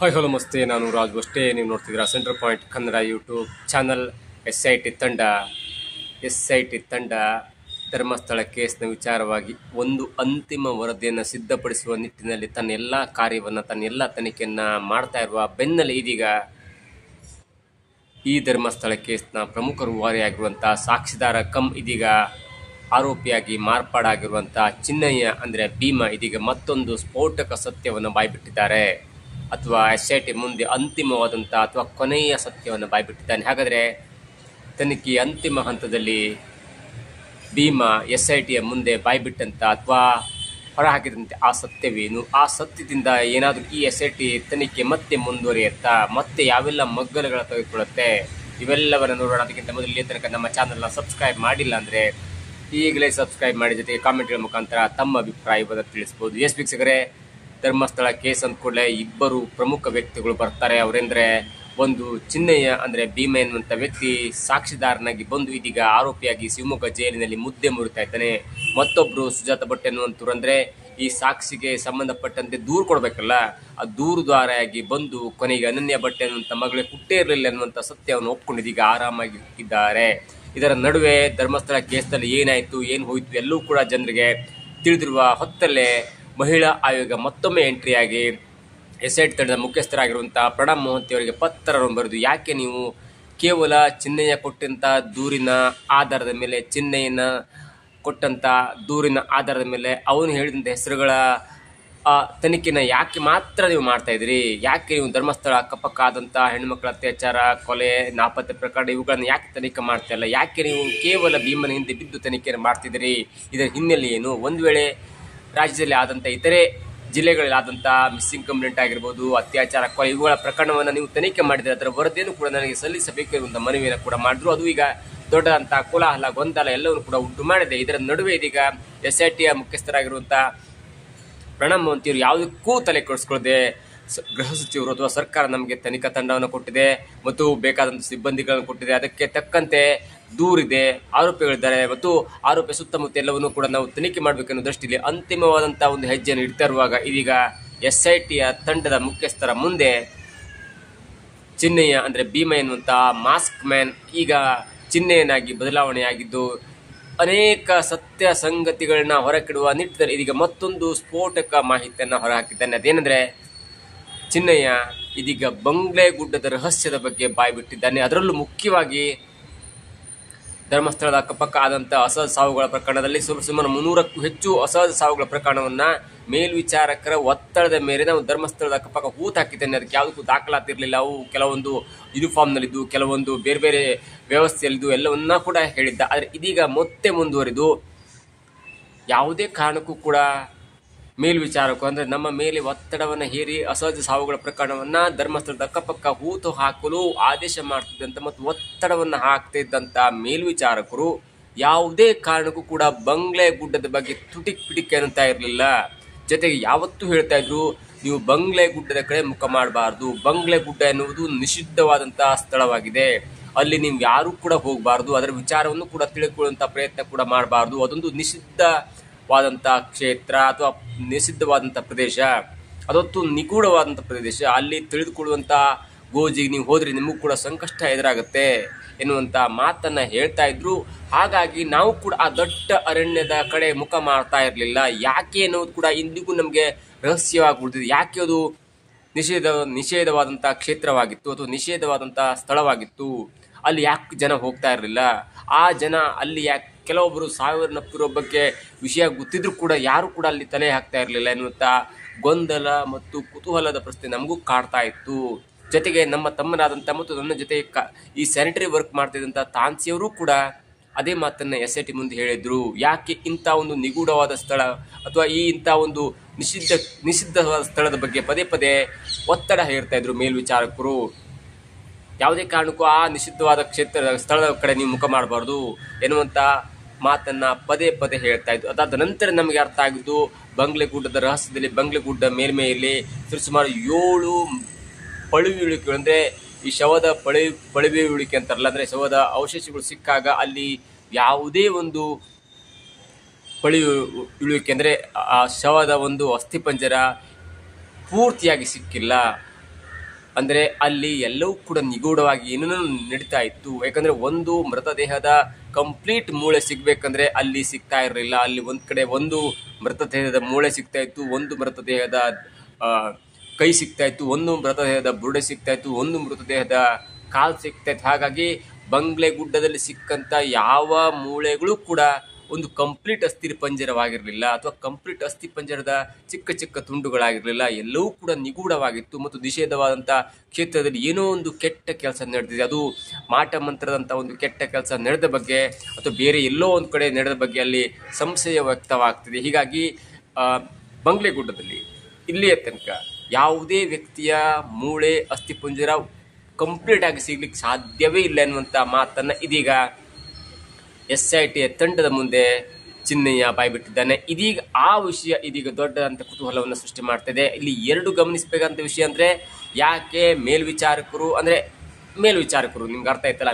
Hi hello ನಮಸ್ತೆ, ನಾನು ರಾಜ್ ಅಷ್ಟೇ. ನೀವು ನೋಡ್ತಿದ್ದೀರಾ centre point Kannada YouTube channel. S I T ತಂಡ ಧರ್ಮಸ್ಥಳ ಕೇಸ್ನ ವಿಚಾರವಾಗಿ ಒಂದು ಅಂತಿಮ ವರದಿಯನ್ನು ಸಿದ್ಧಪಡಿಸುವ ನಿಟ್ಟಿನಲ್ಲಿ ತನ್ನ ಎಲ್ಲ ಕಾರ್ಯವನ್ನು, ತನ್ನ ಎಲ್ಲ ತನಿಖೆಯನ್ನು ಮಾಡ್ತಾ ಇರುವ ಬೆನ್ನಲ್ಲೇ ಇದೀಗ ಈ ಧರ್ಮಸ್ಥಳ ಕೇಸ್ನ ಪ್ರಮುಖ ರೂವಾರಿಯಾಗಿರುವಂಥ ಸಾಕ್ಷಿದಾರ ಇದೀಗ ಆರೋಪಿಯಾಗಿ ಮಾರ್ಪಾಡಾಗಿರುವಂಥ ಚಿನ್ನಯ್ಯ ಅಂದರೆ ಭೀಮಾ ಇದೀಗ ಮತ್ತೊಂದು ಸ್ಫೋಟಕ ಸತ್ಯವನ್ನು ಬಾಯ್ಬಿಟ್ಟಿದ್ದಾರೆ. ಅಥವಾ SIT ಮುಂದೆ ಅಂತಿಮವಾದಂಥ ಅಥವಾ ಕೊನೆಯ ಸತ್ಯವನ್ನು ಬಾಯ್ಬಿಟ್ಟಿದ್ದಾನೆ. ಹಾಗಾದರೆ ತನಿಖೆಯ ಅಂತಿಮ ಹಂತದಲ್ಲಿ ಭೀಮಾ SITಯ ಮುಂದೆ ಬಾಯ್ಬಿಟ್ಟಂತ ಅಥವಾ ಹೊರಹಾಕಿದಂತೆ ಆ ಸತ್ಯವೇನು, ಆ ಸತ್ಯದಿಂದ ಏನಾದರೂ ಈ SIT ತನಿಖೆ ಮತ್ತೆ ಮುಂದುವರಿಯುತ್ತಾ, ಮತ್ತೆ ಯಾವೆಲ್ಲ ಮಗ್ಗಲುಗಳ ತೆಗೆದುಕೊಳ್ಳುತ್ತೆ, ಇವೆಲ್ಲವನ್ನು ನೋಡೋಣ. ಅದಕ್ಕಿಂತ ಮೊದಲು ಇಲ್ಲಿ ತನಕ ನಮ್ಮ ಚಾನಲ್ನ ಸಬ್ಸ್ಕ್ರೈಬ್ ಮಾಡಿಲ್ಲ ಅಂದರೆ ಈಗಲೇ ಸಬ್ಸ್ಕ್ರೈಬ್ ಮಾಡಿ, ಜೊತೆಗೆ ಕಾಮೆಂಟ್ಗಳ ಮುಖಾಂತರ ತಮ್ಮ ಅಭಿಪ್ರಾಯವನ್ನು ತಿಳಿಸ್ಬೋದು. ವೀಕ್ಷಕರೇ, ಧರ್ಮಸ್ಥಳ ಕೇಸ್ ಅಂದ ಕೂಡಲೇ ಇಬ್ಬರು ಪ್ರಮುಖ ವ್ಯಕ್ತಿಗಳು ಬರ್ತಾರೆ. ಅವರೆಂದರೆ ಒಂದು ಚಿನ್ನಯ್ಯ ಅಂದರೆ ಭೀಮ ಎನ್ನುವಂಥ ವ್ಯಕ್ತಿ ಸಾಕ್ಷಿದಾರನಾಗಿ ಬಂದು ಇದೀಗ ಆರೋಪಿಯಾಗಿ ಶಿವಮೊಗ್ಗ ಜೈಲಿನಲ್ಲಿ ಮುದ್ದೆ ಮುರಿತಾ ಇದ್ದಾನೆ. ಮತ್ತೊಬ್ಬರು ಸುಜಾತ ಭಟ್ ಎನ್ನುವಂಥವ್ರು ಅಂದರೆ ಈ ಸಾಕ್ಷಿಗೆ ಸಂಬಂಧಪಟ್ಟಂತೆ ದೂರು ಕೊಡಬೇಕಲ್ಲ, ಆ ದೂರುದಾರಿಯಾಗಿ ಬಂದು ಕೊನೆಗೆ ಅನನ್ಯ ಭಟ್ ಎನ್ನುವಂಥ ಮಗಳಿಗೆ ಹುಟ್ಟೇ ಇರಲಿಲ್ಲ ಎನ್ನುವಂಥ ಸತ್ಯವನ್ನು ಒಪ್ಕೊಂಡು ಇದೀಗ ಆರಾಮಾಗಿ ಇದ್ದಾರೆ. ಇದರ ನಡುವೆ ಧರ್ಮಸ್ಥಳ ಕೇಸ್ನಲ್ಲಿ ಏನಾಯಿತು, ಏನು ಹೋಯಿತು ಎಲ್ಲವೂ ಕೂಡ ಜನರಿಗೆ ತಿಳಿದಿರುವ ಹೊತ್ತಲ್ಲೇ ಮಹಿಳಾ ಆಯೋಗ ಮತ್ತೊಮ್ಮೆ ಎಂಟ್ರಿಯಾಗಿ SIT ತಂಡದ ಮುಖ್ಯಸ್ಥರಾಗಿರುವಂಥ ಪ್ರಣಬ್ ಮೊಹಂತಿ ಅವರಿಗೆ ಪತ್ರವನ್ನು ಬರೆದು, ಯಾಕೆ ನೀವು ಕೇವಲ ಚಿನ್ನಯ್ಯ ಕೊಟ್ಟಂಥ ದೂರಿನ ಆಧಾರದ ಮೇಲೆ, ಚಿನ್ನಯ್ಯನ ಕೊಟ್ಟಂಥ ದೂರಿನ ಆಧಾರದ ಮೇಲೆ ಅವನು ಹೇಳಿದಂಥ ಹೆಸರುಗಳ ತನಿಖೆನ ಯಾಕೆ ಮಾತ್ರ ನೀವು ಮಾಡ್ತಾ ಇದ್ದೀರಿ? ಯಾಕೆ ನೀವು ಧರ್ಮಸ್ಥಳ ಅಕ್ಕಪಕ್ಕ ಆದಂಥ ಹೆಣ್ಣುಮಕ್ಕಳ ಅತ್ಯಾಚಾರ, ಕೊಲೆ, ನಾಪತ್ತೆ ಪ್ರಕರಣ ಇವುಗಳನ್ನು ಯಾಕೆ ತನಿಖೆ ಮಾಡ್ತಾ ಇಲ್ಲ? ಯಾಕೆ ನೀವು ಕೇವಲ ಭೀಮನ ಹಿಂದೆ ಬಿದ್ದು ತನಿಖೆಯನ್ನು ಮಾಡ್ತಿದ್ದೀರಿ? ಇದರ ಹಿನ್ನೆಲೆ ಏನು? ಒಂದು ವೇಳೆ ರಾಜ್ಯದಲ್ಲಿ ಆದಂಥ ಇತರೆ ಜಿಲ್ಲೆಗಳಲ್ಲಿ ಆದಂಥ ಮಿಸ್ಸಿಂಗ್ ಕಂಪ್ಲೇಂಟ್ ಆಗಿರ್ಬೋದು, ಅತ್ಯಾಚಾರ, ಕೊಲೆ ಇವುಗಳ ಪ್ರಕರಣವನ್ನು ನೀವು ತನಿಖೆ ಮಾಡಿದರೆ ಅದರ ವರದಿಯನ್ನು ಕೂಡ ನನಗೆ ಸಲ್ಲಿಸಬೇಕು ಎನ್ನುವಂಥ ಮನವಿಯನ್ನು ಕೂಡ ಮಾಡಿದ್ರು. ಅದು ಈಗ ದೊಡ್ಡದಂಥ ಕೋಲಾಹಲ, ಗೊಂದಲ ಎಲ್ಲವನ್ನು ಕೂಡ ಉಂಟು ಮಾಡಿದೆ. ಇದರ ನಡುವೆ ಇದೀಗ SITಯ ಮುಖ್ಯಸ್ಥರಾಗಿರುವಂಥ ಪ್ರಣಬ್ ಮೊಹಂತಿಯವರು ಯಾವುದಕ್ಕೂ ತಲೆ ಕೆಡಿಸ್ಕೊಳ್ಳದೆ ಗೃಹ ಸಚಿವರು ಅಥವಾ ಸರ್ಕಾರ ನಮಗೆ ತನಿಖಾ ತಂಡವನ್ನು ಕೊಟ್ಟಿದೆ ಮತ್ತು ಬೇಕಾದಂಥ ಸಿಬ್ಬಂದಿಗಳನ್ನು ಕೊಟ್ಟಿದೆ, ಅದಕ್ಕೆ ತಕ್ಕಂತೆ ದೂರಿದೆ, ಆರೋಪಿಗಳಿದ್ದಾರೆ ಮತ್ತು ಆರೋಪಿ ಸುತ್ತಮುತ್ತ ಎಲ್ಲವನ್ನೂ ಕೂಡ ನಾವು ತನಿಖೆ ಮಾಡಬೇಕೆನ್ನೋ ದೃಷ್ಟಿಯಲ್ಲಿ ಅಂತಿಮವಾದಂಥ ಒಂದು ಹೆಜ್ಜೆಯನ್ನು ಇಡ್ತಾ ಇರುವಾಗ ಇದೀಗ SITಯ ತಂಡದ ಮುಖ್ಯಸ್ಥರ ಮುಂದೆ ಚಿನ್ನಯ್ಯ ಅಂದರೆ ಭೀಮ ಎನ್ನುವಂಥ ಮಾಸ್ಕ್ ಮ್ಯಾನ್ ಈಗ ಚಿನ್ನಯ್ಯನಾಗಿ ಬದಲಾವಣೆಯಾಗಿದ್ದು ಅನೇಕ ಸತ್ಯ ಸಂಗತಿಗಳನ್ನ ಹೊರಕಿಡುವ ನಿಟ್ಟಿನಲ್ಲಿ ಇದೀಗ ಮತ್ತೊಂದು ಸ್ಫೋಟಕ ಮಾಹಿತಿಯನ್ನು ಹೊರಹಾಕಿದ್ದಾನೆ. ಅದೇನೆಂದರೆ ಚಿನ್ನಯ್ಯ ಇದೀಗ ಬಂಗ್ಲೆ ಗುಡ್ಡದ ರಹಸ್ಯದ ಬಗ್ಗೆ ಬಾಯ್ಬಿಟ್ಟಿದ್ದಾನೆ. ಅದರಲ್ಲೂ ಮುಖ್ಯವಾಗಿ ಧರ್ಮಸ್ಥಳದ ಅಕ್ಕಪಕ್ಕ ಆದಂಥ ಅಸಹಜ ಸಾವುಗಳ ಪ್ರಕರಣದಲ್ಲಿ ಸುಮಾರು 300ಕ್ಕೂ ಹೆಚ್ಚು ಅಸಹಜ ಸಾವುಗಳ ಪ್ರಕರಣವನ್ನು ಮೇಲ್ವಿಚಾರಕರ ಒತ್ತಡದ ಮೇರೆ ನಾವು ಧರ್ಮಸ್ಥಳದ ಅಕ್ಕಪಕ್ಕ ಹೂತು ಹಾಕಿದ್ದೇನೆ. ಅದಕ್ಕೆ ಯಾವುದಕ್ಕೂ ದಾಖಲಾತಿರಲಿಲ್ಲ. ಅವು ಕೆಲವೊಂದು ಯೂನಿಫಾರ್ಮ್ನಲ್ಲಿದ್ದು, ಕೆಲವೊಂದು ಬೇರೆ ಬೇರೆ ವ್ಯವಸ್ಥೆಯಲ್ಲಿದ್ದು ಎಲ್ಲವನ್ನ ಕೂಡ ಹೇಳಿದ್ದ. ಆದರೆ ಇದೀಗ ಮತ್ತೆ ಮುಂದುವರಿದು ಯಾವುದೇ ಕಾರಣಕ್ಕೂ ಕೂಡ ಮೇಲ್ವಿಚಾರಕರು ಅಂದರೆ ನಮ್ಮ ಮೇಲೆ ಒತ್ತಡವನ್ನು ಹೇರಿ ಅಸಹಜ ಸಾವುಗಳ ಪ್ರಕರಣವನ್ನು ಧರ್ಮಸ್ಥಳದ ಅಕ್ಕಪಕ್ಕ ಹೂತು ಹಾಕಲು ಆದೇಶ ಮಾಡ್ತಿದ್ದಂಥ ಮತ್ತು ಒತ್ತಡವನ್ನು ಹಾಕ್ತಿದ್ದಂಥ ಮೇಲ್ವಿಚಾರಕರು ಯಾವುದೇ ಕಾರಣಕ್ಕೂ ಕೂಡ ಬಂಗ್ಲೆ ಗುಡ್ಡದ ಬಗ್ಗೆ ತುಟಿಕ್ ಪಿಟಿಕ್ ಅನ್ನುತ್ತಾ ಇರಲಿಲ್ಲ. ಜೊತೆಗೆ ಯಾವತ್ತೂ ಹೇಳ್ತಾ ಇದ್ರು, ನೀವು ಬಂಗ್ಲೆ ಗುಡ್ಡದ ಕಡೆ ಮುಖ ಮಾಡಬಾರ್ದು, ಬಂಗ್ಲೆ ಗುಡ್ಡ ಎನ್ನುವುದು ನಿಷಿದ್ಧವಾದಂಥ ಸ್ಥಳವಾಗಿದೆ, ಅಲ್ಲಿ ನೀವು ಯಾರೂ ಕೂಡ ಹೋಗಬಾರ್ದು, ಅದರ ವಿಚಾರವನ್ನು ಕೂಡ ತಿಳಿದುಕೊಳ್ಳುವಂಥ ಪ್ರಯತ್ನ ಕೂಡ ಮಾಡಬಾರ್ದು, ಅದೊಂದು ನಿಷಿದ್ಧವಾದಂಥ ಕ್ಷೇತ್ರ ಅಥವಾ ನಿಷಿದ್ಧವಾದಂಥ ಪ್ರದೇಶ, ಅದೊಂದು ನಿಗೂಢವಾದಂಥ ಪ್ರದೇಶ, ಅಲ್ಲಿ ತಿಳಿದುಕೊಳ್ಳುವಂಥ ಗೋಜಿಗೆ ನೀವು ಹೋದರೆ ನಿಮಗೂ ಕೂಡ ಸಂಕಷ್ಟ ಎದುರಾಗುತ್ತೆ ಎನ್ನುವಂಥ ಮಾತನ್ನು ಹೇಳ್ತಾ ಇದ್ರು. ಹಾಗಾಗಿ ನಾವು ಕೂಡ ಆ ದೊಡ್ಡ ಅರಣ್ಯದ ಕಡೆ ಮುಖ ಮಾಡ್ತಾ ಇರಲಿಲ್ಲ. ಯಾಕೆ ಅನ್ನೋದು ಕೂಡ ಇಂದಿಗೂ ನಮಗೆ ರಹಸ್ಯವಾಗಿ ಉಳಿದಿದೆ. ಯಾಕೆ ಅದು ನಿಷೇಧವಾದಂಥ ಕ್ಷೇತ್ರವಾಗಿತ್ತು ಅಥವಾ ನಿಷೇಧವಾದಂಥ ಸ್ಥಳವಾಗಿತ್ತು, ಅಲ್ಲಿ ಯಾಕೆ ಜನ ಹೋಗ್ತಾ ಇರಲಿಲ್ಲ? ಆ ಜನ ಅಲ್ಲಿ ಯಾಕೆ ಕೆಲವೊಬ್ಬರು ಸಾವಿರನಪ್ಪಿರೋ ಬಗ್ಗೆ ವಿಷಯ ಗೊತ್ತಿದ್ರೂ ಕೂಡ ಯಾರು ಕೂಡ ಅಲ್ಲಿ ತಲೆ ಹಾಕ್ತಾ ಇರಲಿಲ್ಲ ಎನ್ನುವಂಥ ಗೊಂದಲ ಮತ್ತು ಕುತೂಹಲದ ಪ್ರಶ್ನೆ ನಮಗೂ ಕಾಡ್ತಾ ಇತ್ತು. ಜೊತೆಗೆ ನಮ್ಮ ತಮ್ಮನಾದಂಥ ಮತ್ತು ನನ್ನ ಜೊತೆ ಈ ಸ್ಯಾನಿಟರಿ ವರ್ಕ್ ಮಾಡ್ತಿದ್ದಂಥ ತಾನ್ಸಿಯವರು ಕೂಡ ಅದೇ ಮಾತನ್ನು SIT ಮುಂದೆ ಹೇಳಿದ್ರು. ಯಾಕೆ ಇಂಥ ಒಂದು ನಿಗೂಢವಾದ ಸ್ಥಳ ಅಥವಾ ಇಂಥ ಒಂದು ನಿಷಿದ್ಧವಾದ ಸ್ಥಳದ ಬಗ್ಗೆ ಪದೇ ಪದೇ ಒತ್ತಡ ಹೇರ್ತಾ ಇದ್ರು ಮೇಲ್ವಿಚಾರಕರು. ಯಾವುದೇ ಕಾರಣಕ್ಕೂ ಆ ನಿಷಿದ್ಧವಾದ ಸ್ಥಳದ ಕಡೆ ನೀವು ಮುಖ ಮಾಡಬಾರ್ದು ಎನ್ನುವಂಥ ಮಾತನ್ನು ಪದೇ ಪದೇ ಹೇಳ್ತಾ ಇದ್ರು. ಅದಾದ ನಂತರ ನಮಗೆ ಅರ್ಥ ಆಗಿದ್ದು, ಬಂಗ್ಲೆ ಗುಡ್ಡದ ರಹಸ್ಯದಲ್ಲಿ ಬಂಗ್ಲೆ ಗುಡ್ಡ ಮೇಲ್ಮೆಯಲ್ಲಿ ಸುಮಾರು 7 ಪಳುವಿಳಿಕೆ ಅಂದರೆ ಈ ಶವದ ಪಳುವಿಳಿಕೆ ಅಂತಾರಲ್ಲ, ಅಂದರೆ ಶವದ ಅವಶೇಷಗಳು ಸಿಕ್ಕಾಗ ಅಲ್ಲಿ ಯಾವುದೇ ಒಂದು ಪಳುವಿಳಿಕೆ ಅಂದರೆ ಆ ಶವದ ಒಂದು ಅಸ್ಥಿಪಂಜರ ಪೂರ್ತಿಯಾಗಿ ಸಿಕ್ಕಿಲ್ಲ. ಅಂದ್ರೆ ಅಲ್ಲಿ ಎಲ್ಲವೂ ಕೂಡ ನಿಗೂಢವಾಗಿ ಏನೇನೋ ನಡೀತಾ ಇತ್ತು. ಯಾಕಂದ್ರೆ ಒಂದು ಮೃತದೇಹದ ಕಂಪ್ಲೀಟ್ ಮೂಳೆ ಸಿಗ್ಬೇಕಂದ್ರೆ ಅಲ್ಲಿ ಸಿಗ್ತಾ ಇರಲಿಲ್ಲ. ಅಲ್ಲಿ ಒಂದ್ ಕಡೆ ಒಂದು ಮೃತದೇಹದ ಮೂಳೆ ಸಿಗ್ತಾ ಇತ್ತು, ಒಂದು ಮೃತದೇಹದ ಕೈ ಸಿಗ್ತಾ ಇತ್ತು, ಒಂದು ಮೃತದೇಹದ ಬುರುಡೆ ಸಿಗ್ತಾ ಇತ್ತು, ಒಂದು ಮೃತದೇಹದ ಕಾಲ್ ಸಿಗ್ತಾ ಇತ್ತು. ಹಾಗಾಗಿ ಬಂಗ್ಲೆಗುಡ್ಡದಲ್ಲಿ ಸಿಕ್ಕಂತ ಯಾವ ಮೂಳೆಗಳು ಕೂಡ ಒಂದು ಕಂಪ್ಲೀಟ್ ಅಸ್ಥಿ ಪಂಜರವಾಗಿರಲಿಲ್ಲ ಅಥವಾ ಕಂಪ್ಲೀಟ್ ಅಸ್ಥಿ ಪಂಜರದ ಚಿಕ್ಕ ಚಿಕ್ಕ ತುಂಡುಗಳಾಗಿರಲಿಲ್ಲ. ಎಲ್ಲವೂ ಕೂಡ ನಿಗೂಢವಾಗಿತ್ತು ಮತ್ತು ನಿಷೇಧವಾದಂಥ ಕ್ಷೇತ್ರದಲ್ಲಿ ಏನೋ ಒಂದು ಕೆಟ್ಟ ಕೆಲಸ ನಡೆದಿದೆ. ಅದು ಮಾಟ ಮಂತ್ರದಂಥ ಒಂದು ಕೆಟ್ಟ ಕೆಲಸ ನಡೆದ ಬಗ್ಗೆ ಅಥವಾ ಬೇರೆ ಎಲ್ಲೋ ಒಂದು ಕಡೆ ನಡೆದ ಬಗ್ಗೆ ಅಲ್ಲಿ ಸಂಶಯ ವ್ಯಕ್ತವಾಗ್ತಿದೆ. ಹೀಗಾಗಿ ಬಂಗ್ಲೆಗುಡ್ಡದಲ್ಲಿ ಇಲ್ಲಿಯ ತನಕ ಯಾವುದೇ ವ್ಯಕ್ತಿಯ ಮೂಳೆ ಅಸ್ಥಿಪಂಜರ ಕಂಪ್ಲೀಟ್ ಆಗಿ ಸಿಗ್ಲಿಕ್ಕೆ ಸಾಧ್ಯವೇ ಇಲ್ಲ ಎನ್ನುವಂಥ ಮಾತನ್ನು ಇದೀಗ SITಯ ತಂಡದ ಮುಂದೆ ಚಿನ್ನಯ್ಯ ಬಾಯ್ಬಿಟ್ಟಿದ್ದಾನೆ. ಇದೀಗ ಆ ವಿಷಯ ಇದೀಗ ದೊಡ್ಡದಂತ ಕುತೂಹಲವನ್ನು ಸೃಷ್ಟಿ ಮಾಡ್ತಿದೆ. ಇಲ್ಲಿ ಎರಡು ಗಮನಿಸಬೇಕಂತ ವಿಷಯ ಅಂದ್ರೆ ಯಾಕೆ ಮೇಲ್ವಿಚಾರಕರು ನಿಮ್ಗೆ ಅರ್ಥ ಆಯ್ತಲ್ಲ,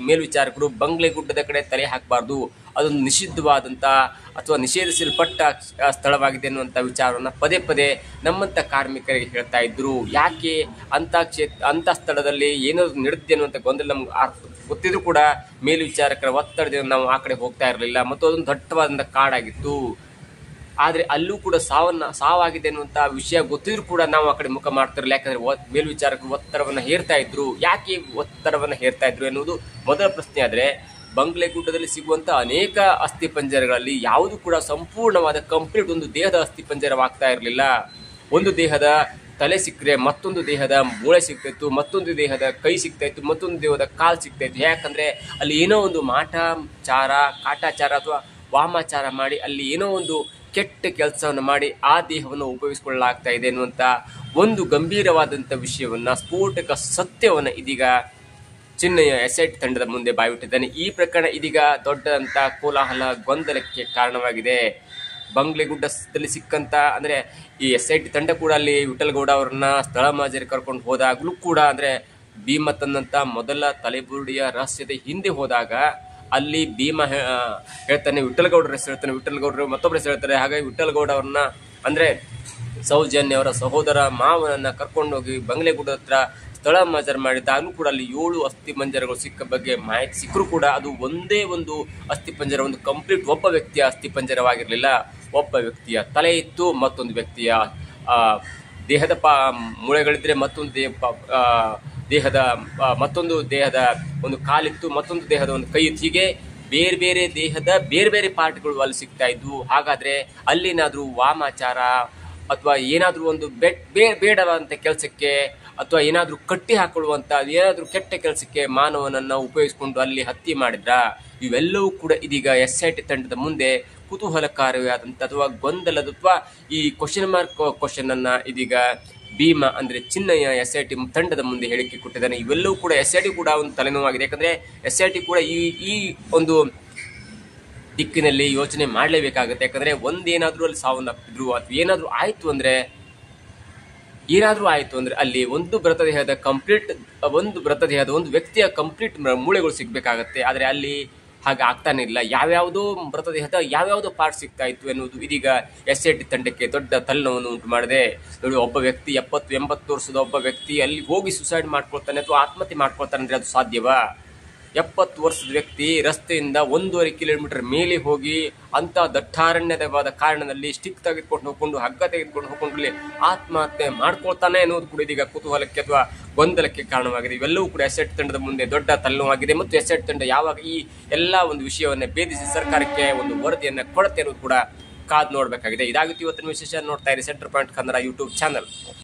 ಮೇಲ್ವಿಚಾರಕರು ಬಂಗ್ಲೆಗುಡ್ಡದ ಕಡೆ ತಲೆ ಹಾಕಬಾರ್ದು, ಅದೊಂದು ನಿಷಿದ್ಧವಾದಂಥ ಅಥವಾ ನಿಷೇಧಿಸಲ್ಪಟ್ಟ ಸ್ಥಳವಾಗಿದೆ ಅನ್ನುವಂಥ ವಿಚಾರವನ್ನು ಪದೇ ಪದೇ ನಮ್ಮಂಥ ಕಾರ್ಮಿಕರಿಗೆ ಹೇಳ್ತಾ ಇದ್ರು. ಯಾಕೆ ಅಂಥ ಸ್ಥಳದಲ್ಲಿ ಏನಾದ್ರು ನಡೆದಿದೆ ಅನ್ನುವಂಥ ಗೊಂದಲ ನಮ್ಗೆ ಗೊತ್ತಿದ್ರು ಕೂಡ ಮೇಲ್ವಿಚಾರಕರ ಒತ್ತಡದಿಂದ ನಾವು ಆ ಕಡೆ ಹೋಗ್ತಾ ಇರಲಿಲ್ಲ. ಮತ್ತು ಅದೊಂದು ದಟ್ಟವಾದಂಥ ಕಾಡಾಗಿತ್ತು. ಆದರೆ ಅಲ್ಲೂ ಕೂಡ ಸಾವಾಗಿದೆ ಅನ್ನುವಂಥ ವಿಷಯ ಗೊತ್ತಿದ್ರು ಕೂಡ ನಾವು ಆ ಕಡೆ ಮುಖ ಮಾಡ್ತಿರಲಿಲ್ಲ. ಯಾಕಂದ್ರೆ ಮೇಲ್ವಿಚಾರಕರು ಒತ್ತಡವನ್ನು ಹೇರ್ತಾ ಇದ್ರು. ಯಾಕೆ ಒತ್ತಡವನ್ನು ಹೇರ್ತಾ ಇದ್ರು ಎನ್ನುವುದು ಮೊದಲ ಪ್ರಶ್ನೆ. ಆದರೆ ಬಂಗ್ಲೆಗುಡ್ಡದಲ್ಲಿ ಸಿಗುವಂಥ ಅನೇಕ ಅಸ್ಥಿಪಂಜರಗಳಲ್ಲಿ ಯಾವುದು ಕೂಡ ಸಂಪೂರ್ಣವಾದ ಕಂಪ್ಲೀಟ್ ಒಂದು ದೇಹದ ಅಸ್ಥಿಪಂಜರವಾಗ್ತಾ ಇರಲಿಲ್ಲ. ಒಂದು ದೇಹದ ತಲೆ ಸಿಕ್ಕರೆ ಮತ್ತೊಂದು ದೇಹದ ಮೂಳೆ ಸಿಗ್ತಾ ಇತ್ತು, ಮತ್ತೊಂದು ದೇಹದ ಕೈ ಸಿಗ್ತಾ ಇತ್ತು, ಮತ್ತೊಂದು ದೇಹದ ಕಾಲು ಸಿಗ್ತಾ ಇತ್ತು. ಯಾಕಂದ್ರೆ ಅಲ್ಲಿ ಏನೋ ಒಂದು ಕಾಟಾಚಾರ ಅಥವಾ ವಾಮಾಚಾರ ಮಾಡಿ ಅಲ್ಲಿ ಏನೋ ಒಂದು ಕೆಟ್ಟ ಕೆಲಸವನ್ನು ಮಾಡಿ ಆ ದೇಹವನ್ನು ಉಪಯೋಗಿಸಿಕೊಳ್ಳಲಾಗ್ತಾ ಇದೆ ಎನ್ನುವಂಥ ಒಂದು ಗಂಭೀರವಾದಂಥ ವಿಷಯವನ್ನ, ಸ್ಫೋಟಕ ಸತ್ಯವನ್ನ ಇದೀಗ ಚಿನ್ನಯ್ಯ SIT ತಂಡದ ಮುಂದೆ ಬಾಯ್ಬಿಟ್ಟಿದ್ದಾನೆ. ಈ ಪ್ರಕರಣ ಇದೀಗ ದೊಡ್ಡದಂತ ಕೋಲಾಹಲ ಗೊಂದಲಕ್ಕೆ ಕಾರಣವಾಗಿದೆ. ಬಂಗ್ಲೆಗುಡ್ಡದಲ್ಲಿ ಸಿಕ್ಕಂತ ಅಂದ್ರೆ ಈ SIT ತಂಡ ಕೂಡ ಅಲ್ಲಿ ವಿಠಲಗೌಡ ಅವರನ್ನ ಸ್ಥಳ ಮಾಜರಿ ಕರ್ಕೊಂಡು ಹೋದಾಗಲೂ ಕೂಡ ಅಂದ್ರೆ ಭೀಮ ತನ್ನಂತ ಮೊದಲ ತಲೆಬುರುಡಿಯ ರಹಸ್ಯದ ಹಿಂದೆ ಹೋದಾಗ ಅಲ್ಲಿ ಭೀಮ ಹೇಳ್ತಾನೆ, ವಿಠಲಗೌಡರ ಹೆಸರು ಹೇಳ್ತಾನೆ, ವಿಠಲಗೌಡರು ಮತ್ತೊಬ್ಬರ ಹೆಸರು ಹೇಳ್ತಾರೆ. ಹಾಗಾಗಿ ವಿಠಲಗೌಡ ಅವ್ರನ್ನ ಅಂದ್ರೆ ಸೌಜನ್ಯ ಅವರ ಸಹೋದರ ಮಾವನನ್ನ ಕರ್ಕೊಂಡೋಗಿ ಬಂಗ್ಲೆಗುಡ್ಡ ಹತ್ರ ಸ್ಥಳ ಮಾಜರ್ ಮಾಡಿದಾಗಲೂ ಕೂಡ ಅಲ್ಲಿ 7 ಅಸ್ಥಿಪಂಜರಗಳು ಸಿಕ್ಕ ಬಗ್ಗೆ ಮಾಹಿತಿ ಸಿಕ್ಕರೂ ಕೂಡ ಅದು ಒಂದೇ ಒಂದು ಅಸ್ಥಿಪಂಜರ, ಒಂದು ಕಂಪ್ಲೀಟ್ ಒಬ್ಬ ವ್ಯಕ್ತಿಯ ಅಸ್ಥಿಪಂಜರವಾಗಿರಲಿಲ್ಲ. ಒಬ್ಬ ವ್ಯಕ್ತಿಯ ತಲೆ ಇತ್ತು, ಮತ್ತೊಂದು ವ್ಯಕ್ತಿಯ ದೇಹದ ಮೂಳೆಗಳಿದ್ರೆ ಮತ್ತೊಂದು ದೇಹದ ಒಂದು ಕಾಲಿತ್ತು, ಮತ್ತೊಂದು ದೇಹದ ಒಂದು ಕೈ ಇತ್ತು. ಹೀಗೆ ಬೇರೆ ಬೇರೆ ದೇಹದ ಬೇರೆ ಬೇರೆ ಪಾರ್ಟ್ಗಳು ಅಲ್ಲಿ ಸಿಗ್ತಾ ಇದ್ವು. ಹಾಗಾದ್ರೆ ಅಲ್ಲೇನಾದ್ರೂ ವಾಮಾಚಾರ ಅಥವಾ ಏನಾದ್ರೂ ಒಂದು ಬೇಡವಾದಂಥ ಕೆಲಸಕ್ಕೆ ಅಥವಾ ಏನಾದ್ರೂ ಕಟ್ಟಿ ಹಾಕೊಳ್ಳುವಂತ ಏನಾದ್ರೂ ಕೆಟ್ಟ ಕೆಲಸಕ್ಕೆ ಮಾನವನನ್ನ ಉಪಯೋಗಿಸಿಕೊಂಡು ಅಲ್ಲಿ ಹತ್ಯೆ ಮಾಡಿದ್ರ? ಇವೆಲ್ಲವೂ ಕೂಡ ಇದೀಗ SIT ತಂಡದ ಮುಂದೆ ಕುತೂಹಲಕಾರಿಯಾದಂಥ ಅಥವಾ ಗೊಂದಲದ ಅಥವಾ ಈ ಕ್ವಶನ್ ಅನ್ನ ಇದೀಗ ಭೀಮ ಅಂದ್ರೆ ಚಿನ್ನಯ್ಯ SIT ತಂಡದ ಮುಂದೆ ಹೇಳಿಕೆ ಕೊಟ್ಟಿದ್ದಾನೆ. ಇವೆಲ್ಲವೂ ಕೂಡ SIT ಕೂಡ ಒಂದು ತಲೆನೋವಾಗಿದೆ. ಯಾಕಂದ್ರೆ SIT ಕೂಡ ಈ ಒಂದು ದಿಕ್ಕಿನಲ್ಲಿ ಯೋಚನೆ ಮಾಡಲೇಬೇಕಾಗುತ್ತೆ. ಯಾಕಂದ್ರೆ ಒಂದೇನಾದ್ರೂ ಅಲ್ಲಿ ಸಾವನ್ನಪ್ಪಿದ್ರು ಅಥವಾ ಏನಾದ್ರೂ ಆಯ್ತು ಅಂದ್ರೆ ಅಲ್ಲಿ ಒಂದು ವ್ಯಕ್ತಿಯ ಕಂಪ್ಲೀಟ್ ಮೂಳೆಗಳು ಸಿಗ್ಬೇಕಾಗತ್ತೆ. ಆದ್ರೆ ಅಲ್ಲಿ ಹಾಗೆ ಆಗ್ತಾನೆ ಇಲ್ಲ. ಯಾವ್ಯಾವುದೋ ಮೃತದೇಹದ ಯಾವ್ಯಾವುದೋ ಪಾರ್ಟ್ ಸಿಗ್ತಾ ಇತ್ತು ಎನ್ನುವುದು ಇದೀಗ SIT ತಂಡಕ್ಕೆ ದೊಡ್ಡ ತಲೆನೋವನ್ನು ಉಂಟು ಮಾಡಿದೆ. ನೋಡಿ, ಒಬ್ಬ ವ್ಯಕ್ತಿ 70-80 ವರ್ಷದ ಒಬ್ಬ ವ್ಯಕ್ತಿ ಅಲ್ಲಿ ಹೋಗಿ ಸುಸೈಡ್ ಮಾಡ್ಕೊಳ್ತಾನೆ ಅಥವಾ ಆತ್ಮಹತ್ಯೆ ಮಾಡ್ಕೊಳ್ತಾನೆ ಅಂದ್ರೆ ಅದು ಸಾಧ್ಯವಾ? 70 ವರ್ಷದ ವ್ಯಕ್ತಿ ರಸ್ತೆಯಿಂದ 1.5 ಕಿಲೋಮೀಟರ್ ಮೇಲೆ ಹೋಗಿ ಅಂತ ದಟ್ಟಾರಣ್ಯವಾದ ಕಾರಣದಲ್ಲಿ ಸ್ಟಿಕ್ ತೆಗೆದುಕೊಂಡು ಹೋಗ್ಕೊಂಡು ಹಗ್ಗ ತೆಗೆದುಕೊಂಡು ಹೋಗ್ಕೊಂಡು ಆತ್ಮಹತ್ಯೆ ಮಾಡ್ಕೊಳ್ತಾನೆ ಅನ್ನೋದು ಕೂಡ ಇದೀಗ ಕುತೂಹಲಕ್ಕೆ ಅಥವಾ ಗೊಂದಲಕ್ಕೆ ಕಾರಣವಾಗಿದೆ. ಇವೆಲ್ಲವೂ ಕೂಡ SIT ತಂಡದ ಮುಂದೆ ದೊಡ್ಡ ತಲೆನೋವಾಗಿದೆ. ಮತ್ತು SIT ತಂಡ ಯಾವಾಗ ಈ ಎಲ್ಲಾ ಒಂದು ವಿಷಯವನ್ನ ಭೇದಿಸಿ ಸರ್ಕಾರಕ್ಕೆ ಒಂದು ವರದಿಯನ್ನ ಕೊಡುತ್ತೆ ಅನ್ನೋದು ಕೂಡ ಕಾದು ನೋಡ್ಬೇಕಾಗಿದೆ. ಇದಾಗಿತ್ತು ಇವತ್ತಿನ ವಿಶೇಷ. ನೋಡ್ತಾ ಇರಿ centre point Kannada YouTube channel.